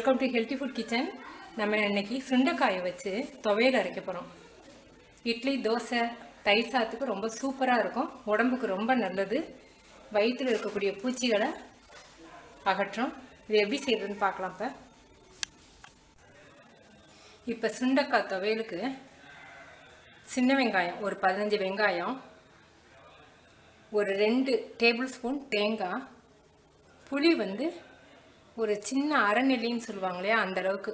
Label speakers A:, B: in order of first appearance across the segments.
A: Welcome to healthy food kitchen. நம்ம இன்னைக்கு சுண்டைக்காயை வச்சு துவையல் அரைக்க போகிறோம். இட்லி, தோசை, தயிர் சாதத்துக்கு ரொம்ப சூப்பராக இருக்கும். உடம்புக்கு ரொம்ப நல்லது. வயிற்றில் இருக்கக்கூடிய பூச்சிகளை அகற்றும். இது எப்படி செய்யறதுன்னு பார்க்கலாம். இப்போ சுண்டைக்காய் துவையலுக்கு சின்ன வெங்காயம் ஒரு 15 வெங்காயம், ஒரு 2 டேபிள் ஸ்பூன் தேங்காய், புளி ஒரு சின்ன அரைநெல்லின்னு சொல்லுவாங்க இல்லையா, அந்த அளவுக்கு,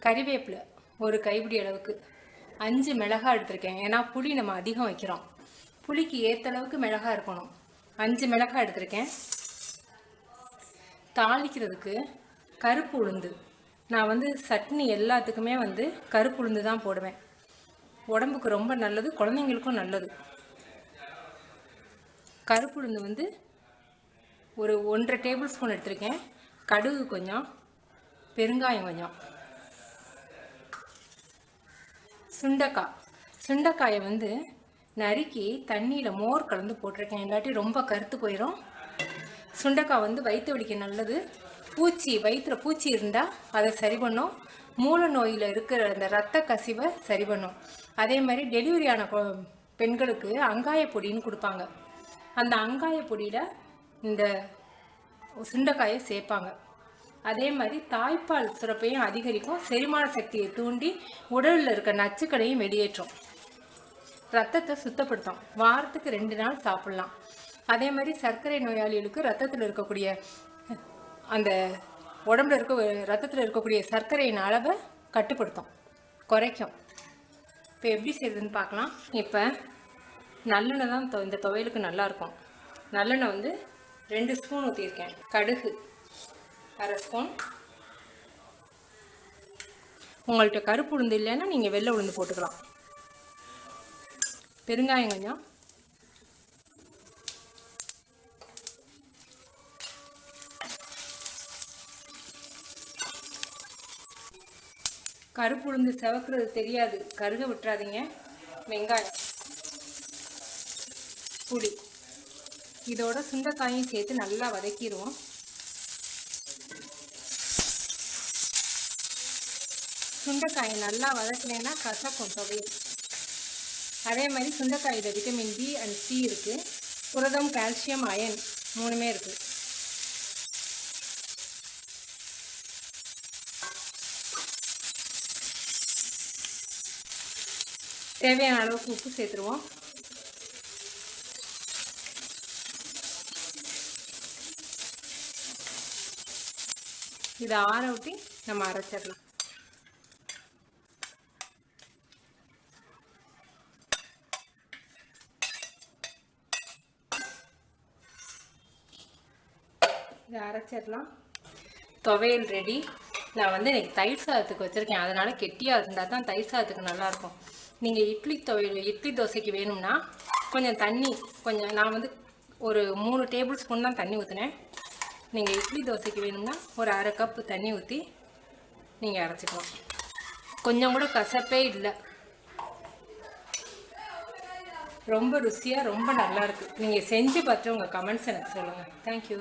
A: கறிவேப்பிலை ஒரு கைப்பிடி அளவுக்கு, 5 மிளகாய் எடுத்திருக்கேன். ஏன்னா புளி நம்ம அதிகம் வைக்கிறோம், புளிக்கு ஏற்ற அளவுக்கு மிளகாய் இருக்கணும். 5 மிளகாய் எடுத்திருக்கேன். தாளிக்கிறதுக்கு கருப்பு உளுந்து, நான் சட்னி எல்லாத்துக்குமே கருப்பு உளுந்து தான் போடுவேன். உடம்புக்கு ரொம்ப நல்லது, குழந்தைங்களுக்கும் நல்லது. கருப்பு உளுந்து ஒரு 1.5 டேபிள் ஸ்பூன் எடுத்திருக்கேன். கடுகு கொஞ்சம், பெருங்காயம் கொஞ்சம். சுண்டைக்காயை நறுக்கி தண்ணியில் மோர் கலந்து போட்டிருக்கேன், இல்லாட்டி ரொம்ப கருத்து போயிடும். சுண்டைக்காய் வயிற்று வலிக்க நல்லது. வயிற்றில் பூச்சி இருந்தால் அதை சரி பண்ணும். மூல நோயில் இருக்கிற அந்த இரத்த கசிவை சரி பண்ணும். அதே மாதிரி டெலிவரியான பெண்களுக்கு அங்காய பொடின்னு கொடுப்பாங்க. அந்த அங்காய பொடியில் இந்த சுண்டைக்காயை சேர்ப்பாங்க. அதே மாதிரி தாய்ப்பால் சுரப்பையும் அதிகரிக்கும், செரிமான சக்தியை தூண்டி உடலில் இருக்க நச்சுக்களையும் வெளியேற்றும், ரத்தத்தை சுத்தப்படுத்தும். வாரத்துக்கு 2 நாள் சாப்பிட்லாம். அதே மாதிரி சர்க்கரை நோயாளிகளுக்கு ரத்தத்தில் இருக்கக்கூடிய அந்த உடம்புல ரத்தத்தில் இருக்கக்கூடிய சர்க்கரையின் அளவை கட்டுப்படுத்தும், குறைக்கும். இப்போ எப்படி செய்யுதுன்னு பார்க்கலாம். இப்போ நல்லெண்ணெய் தான் இந்த துவையலுக்கு நல்லாயிருக்கும். நல்லெண்ணெய் 2 ஸ்பூன் ஊற்றிருக்கேன். கடுகு 1/2 ஸ்பூன். உங்கள்கிட்ட கருப்பு உளுந்து இல்லைன்னா நீங்கள் வெள்ளை உளுந்து போட்டுக்கலாம். பெருங்காயம் கொஞ்சம், கருப்பு உளுந்து செவக்கிறது தெரியாது, கருக விட்டுறாதீங்க. வெங்காயம், புளி, இதோட சுண்டைக்காயும் சேர்த்து நல்லா வதக்கிடுவோம். சுண்டைக்காயை நல்லா வதக்கினேன்னா கசக்கும் துவையல். அதே மாதிரி சுண்டைக்காயில் விட்டமின் பி அண்ட் சி இருக்குது. புரதம், கால்சியம், அயன் 3மே இருக்குது. தேவையான அளவுக்கு உப்பு சேர்த்துருவோம். இதை ஆற ஊற்றி நம்ம அரைச்சிடலாம். இதை அரைச்சிடலாம். துவையல் ரெடி. நான் இன்னைக்கு தயிர் சாதத்துக்கு வச்சுருக்கேன், அதனால் கெட்டியாக இருந்தால் தான் தயிர் சாதத்துக்கு நல்லாயிருக்கும். நீங்கள் இட்லி தோசைக்கு வேணும்னா கொஞ்சம் தண்ணி, நான் ஒரு 3 டேபிள் ஸ்பூன் தான் தண்ணி ஊற்றினேன். நீங்கள் இட்லி தோசைக்கு வேணும்னா ஒரு 1/2 கப்பு தண்ணி ஊற்றி நீங்கள் அரைச்சிக்கலாம். கொஞ்சம் கூட கசப்பே இல்லை, ரொம்ப ருசியாக ரொம்ப நல்லாயிருக்கு. நீங்கள் செஞ்சு பார்த்து உங்கள் கமெண்ட்ஸ் எனக்கு சொல்லுங்கள். தேங்க்யூ.